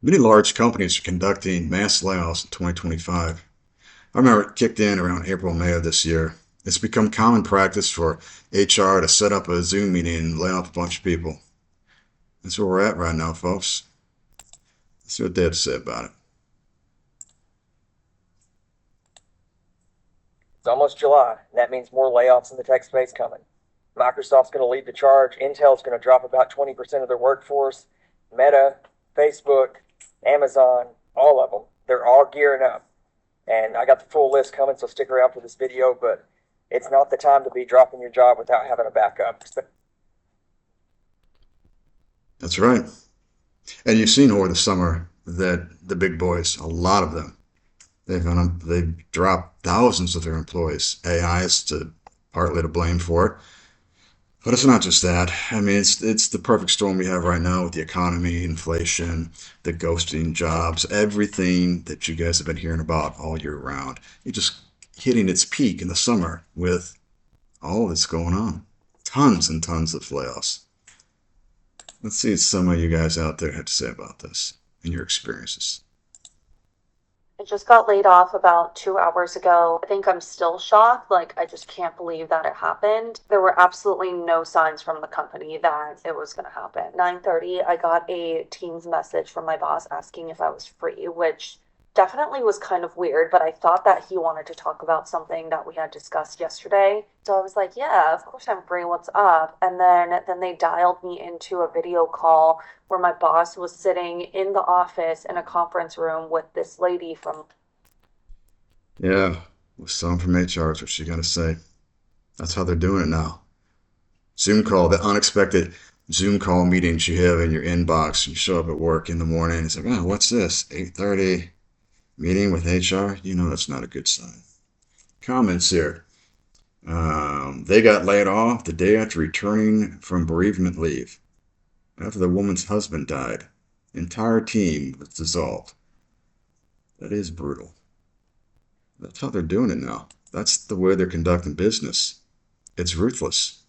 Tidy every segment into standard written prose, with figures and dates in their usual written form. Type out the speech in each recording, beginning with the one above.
Many large companies are conducting mass layoffs in 2025. I remember it kicked in around April, May of this year. It's become common practice for HR to set up a Zoom meeting and lay off a bunch of people. That's where we're at right now, folks. Let's see what they have to say about it. It's almost July, and that means more layoffs in the tech space coming. Microsoft's going to lead the charge. Intel's going to drop about 20% of their workforce. Meta, Facebook, Amazon, all of them, they're all gearing up. And I got the full list coming, so stick around for this video, but it's not the time to be dropping your job without having a backup. That's right. And you've seen over the summer that the big boys, a lot of them, they've dropped thousands of their employees. AI is partly to blame for it. But it's not just that. I mean, it's the perfect storm we have right now with the economy, inflation, the ghosting jobs, everything that you guys have been hearing about all year round. It's just hitting its peak in the summer with all that's going on. Tons and tons of layoffs. Let's see what some of you guys out there have to say about this and your experiences. I just got laid off about 2 hours ago. I think I'm still shocked. Like, I just can't believe that it happened. There were absolutely no signs from the company that it was going to happen. 9:30, I got a Teams message from my boss asking if I was free, which definitely was kind of weird, but I thought that he wanted to talk about something that we had discussed yesterday. So I was like, yeah, of course I'm free. What's up? And then they dialed me into a video call where my boss was sitting in the office in a conference room with this lady from. Yeah, with someone from HR is what she got to say. That's how they're doing it now. Zoom call, the unexpected Zoom call meetings you have in your inbox. You show up at work in the morning. It's like, oh, what's this? 8:30 meeting with HR? You know that's not a good sign. Comments here. They got laid off the day after returning from bereavement leave. After the woman's husband died, the entire team was dissolved. That is brutal. That's how they're doing it now. That's the way they're conducting business. It's ruthless.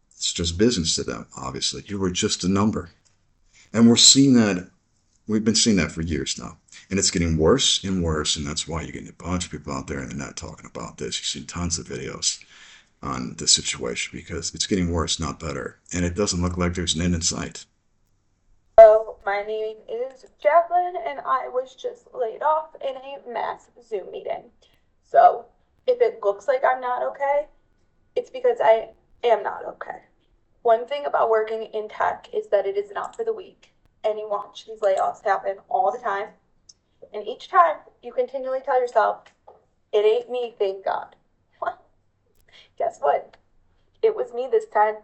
It's just business to them, obviously. You were just a number. And we're seeing that, we've been seeing that for years now. And it's getting worse and worse, and that's why you're getting a bunch of people out there and they're not talking about this. You've seen tons of videos on this situation because it's getting worse, not better. And it doesn't look like there's an end in sight. Hello, my name is Jacqueline, and I was just laid off in a mass Zoom meeting. So, if it looks like I'm not okay, it's because I am not okay. One thing about working in tech is that it is not for the weak, and you watch these layoffs happen all the time. And each time, you continually tell yourself, it ain't me, thank God. Well, guess what? It was me this time.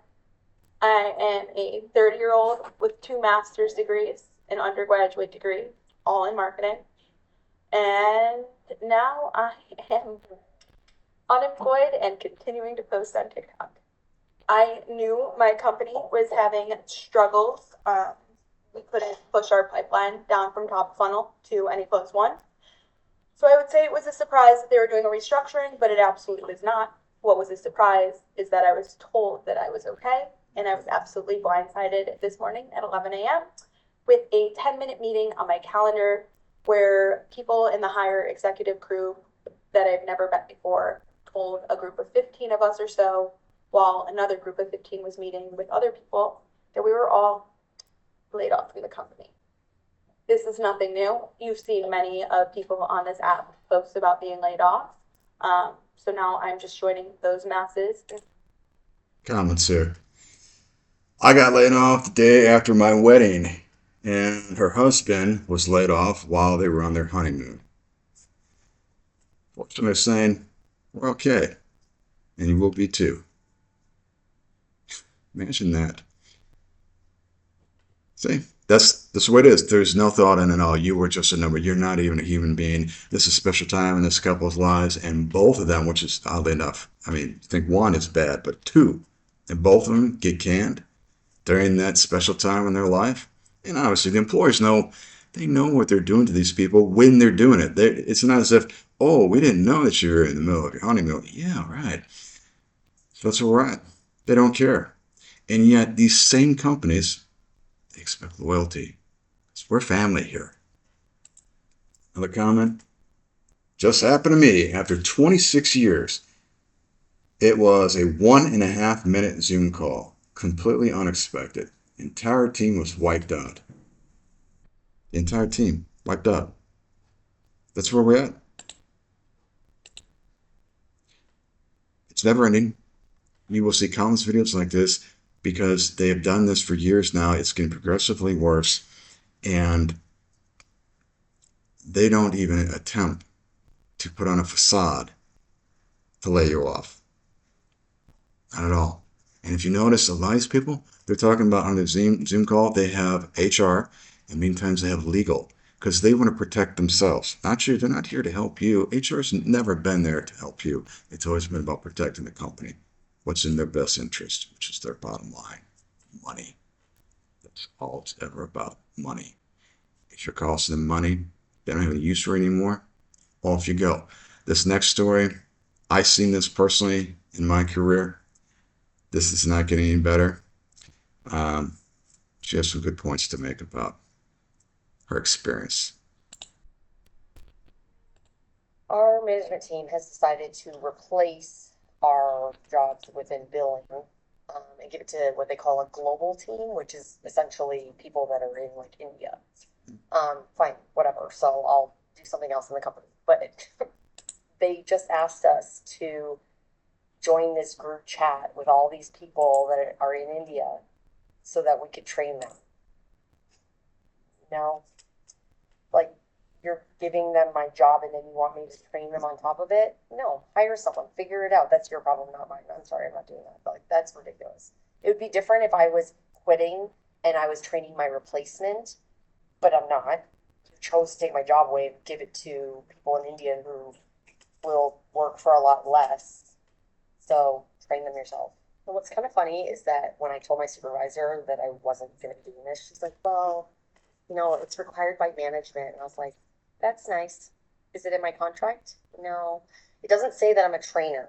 I am a 30-year-old with 2 master's degrees, an undergraduate degree, all in marketing. And now I am unemployed and continuing to post on TikTok. I knew my company was having struggles. We couldn't push our pipeline down from top funnel to any close one. So I would say it was a surprise that they were doing a restructuring, but it absolutely was not. What was a surprise is that I was told that I was okay, and I was absolutely blindsided this morning at 11 a.m. with a 10-minute meeting on my calendar where people in the higher executive crew that I've never met before told a group of 15 of us or so, while another group of 15 was meeting with other people, that we were all laid off from the company. This is nothing new. You've seen many of people on this app post about being laid off. So now I'm just joining those masses. Comments here. I got laid off the day after my wedding, and her husband was laid off while they were on their honeymoon. Fortunately, they're saying, we're okay, and you will be too. Imagine that. See, that's the way it is. There's no thought in it all. You were just a number. You're not even a human being. This is a special time in this couple's lives, and both of them, which is oddly enough, I mean, I think one is bad, but two, and both of them get canned during that special time in their life. And obviously, the employers know, they know what they're doing to these people when they're doing it. It's not as if, oh, we didn't know that you were in the middle of your honeymoon. Yeah, right. So that's all right. They don't care. And yet, these same companies, they expect loyalty. We're family here. Another comment? Just happened to me after 26 years. It was a 1.5 minute Zoom call, completely unexpected. The entire team was wiped out. The entire team wiped out. That's where we're at. It's never ending. You will see countless videos like this because they have done this for years now. It's getting progressively worse, and they don't even attempt to put on a facade to lay you off. Not at all. And if you notice, a lot of these people, they're talking about on the Zoom call, they have HR, and many times they have legal, because they want to protect themselves. Not you. They're not here to help you. HR's never been there to help you. It's always been about protecting the company, what's in their best interest, which is their bottom line, money. That's all it's ever about, money. If you're costing them money, they don't have any use for it anymore, off you go. This next story, I've seen this personally in my career. This is not getting any better. She has some good points to make about her experience. Our management team has decided to replace our jobs within billing and give it to what they call a global team, which is essentially people that are in like India. Fine, whatever. So I'll do something else in the company. But they just asked us to join this group chat with all these people that are in India so that we could train them. No. Like, you're giving them my job and then you want me to train them on top of it? No, hire someone, figure it out. That's your problem, not mine. I'm sorry, I'm not doing that. But like, that's ridiculous. It would be different if I was quitting and I was training my replacement, but I'm not. You chose to take my job away and give it to people in India who will work for a lot less. So train them yourself. And what's kind of funny is that when I told my supervisor that I wasn't going to be doing this, she's like, well, you know, it's required by management. And I was like, that's nice. Is it in my contract? No, it doesn't say that I'm a trainer.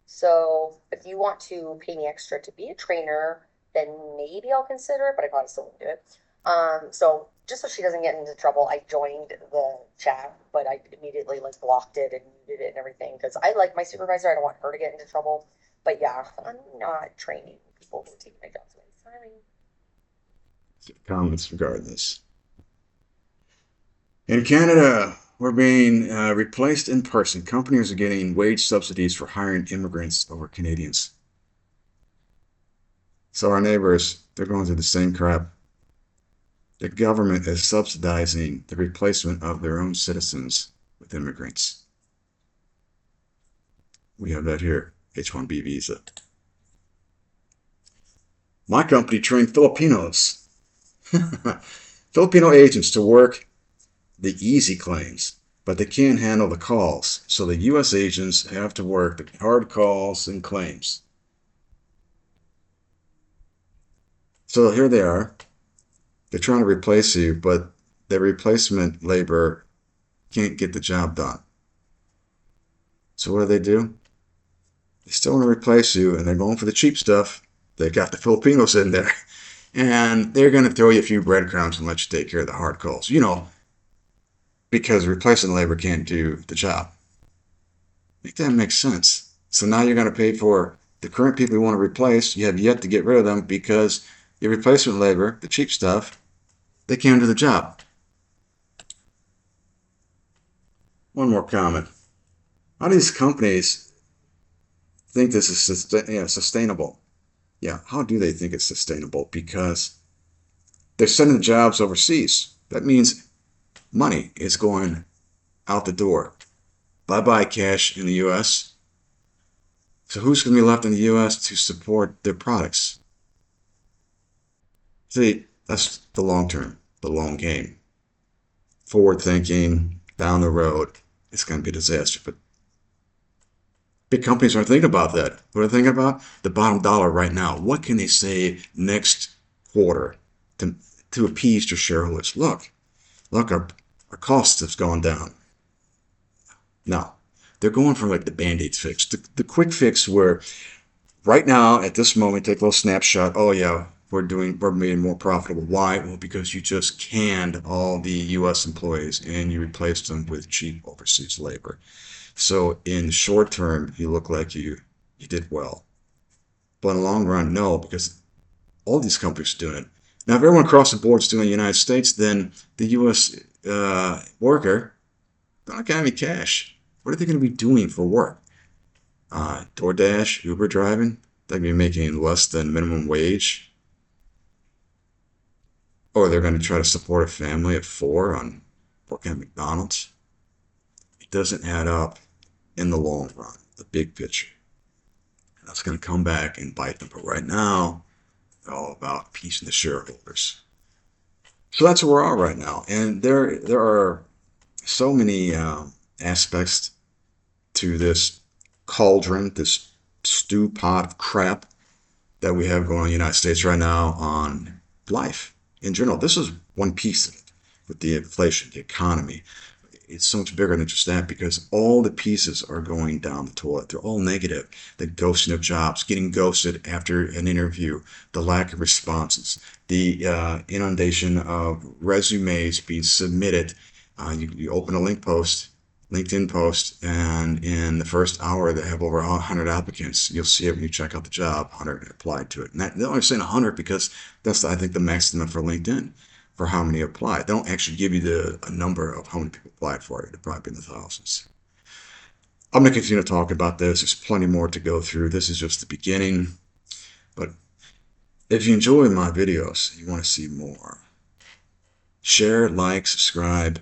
So if you want to pay me extra to be a trainer, then maybe I'll consider it, but I probably still won't do it. So just so she doesn't get into trouble, I joined the chat, but I immediately like blocked it and muted it and everything because I like my supervisor. I don't want her to get into trouble. But yeah, I'm not training people who take my jobs away. Sorry. Comments regarding this. In Canada, we're being replaced in person. Companies are getting wage subsidies for hiring immigrants over Canadians. So our neighbors, they're going through the same crap. The government is subsidizing the replacement of their own citizens with immigrants. We have that here, H-1B visa. My company trained Filipinos, Filipino agents to work the easy claims, but they can't handle the calls. So the U.S. agents have to work the hard calls and claims. So here they are. They're trying to replace you, but the replacement labor can't get the job done. So what do? They still want to replace you, and they're going for the cheap stuff. They got the Filipinos in there, and they're going to throw you a few breadcrumbs and let you take care of the hard calls. You know, because replacement labor can't do the job. Make that make sense. So now you're going to pay for the current people you want to replace. You have yet to get rid of them because your replacement labor, the cheap stuff, they can't do the job. One more comment. How do these companies think this is sustainable? Yeah, how do they think it's sustainable? Because they're sending the jobs overseas. That means money is going out the door. Bye-bye cash in the U.S. So who's going to be left in the U.S. to support their products? See, that's the long term, the long game. Forward thinking, down the road, it's going to be a disaster. But big companies aren't thinking about that. What are they thinking about? The bottom dollar right now. What can they save next quarter to appease their shareholders? Look, our costs have gone down. No, they're going for like the Band-Aid fix. The quick fix where right now, at this moment, take a little snapshot. Oh yeah, we're made more profitable. Why? Well, because you just canned all the U.S. employees and you replaced them with cheap overseas labor. So in the short term, you look like you did well. But in the long run, no, because all these companies are doing it. Now, if everyone across the board is doing it in the United States, then the U.S. Worker, they're not going to have any cash. What are they going to be doing for work? DoorDash, Uber driving, they're going to be making less than minimum wage. Or they're going to try to support a family of four on working at McDonald's. It doesn't add up in the long run, the big picture. That's going to come back and bite them. But right now, they're all about appeasing the shareholders. So that's where we are right now. And there are so many aspects to this cauldron, this stew pot of crap that we have going on in the United States right now on life in general. This is one piece of it with the inflation, the economy. It's so much bigger than just that because all the pieces are going down the toilet. They're all negative. The ghosting of jobs, getting ghosted after an interview, the lack of responses, the inundation of resumes being submitted. You open a LinkedIn post, and in the first hour they have over 100 applicants. You'll see it when you check out the job, 100 applied to it. And they're only saying 100 because that's, I think, the maximum for LinkedIn for how many applied. They don't actually give you a number of how many people applied for it. It'll probably be in the thousands. I'm going to continue to talk about this. There's plenty more to go through. This is just the beginning. But if you enjoy my videos, you want to see more, share, like, subscribe.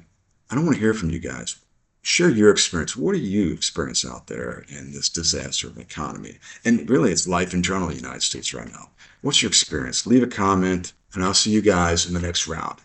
I don't want to hear from you guys. Share your experience. What do you experience out there in this disaster of economy? And really, it's life in general in the United States right now. What's your experience? Leave a comment, and I'll see you guys in the next round.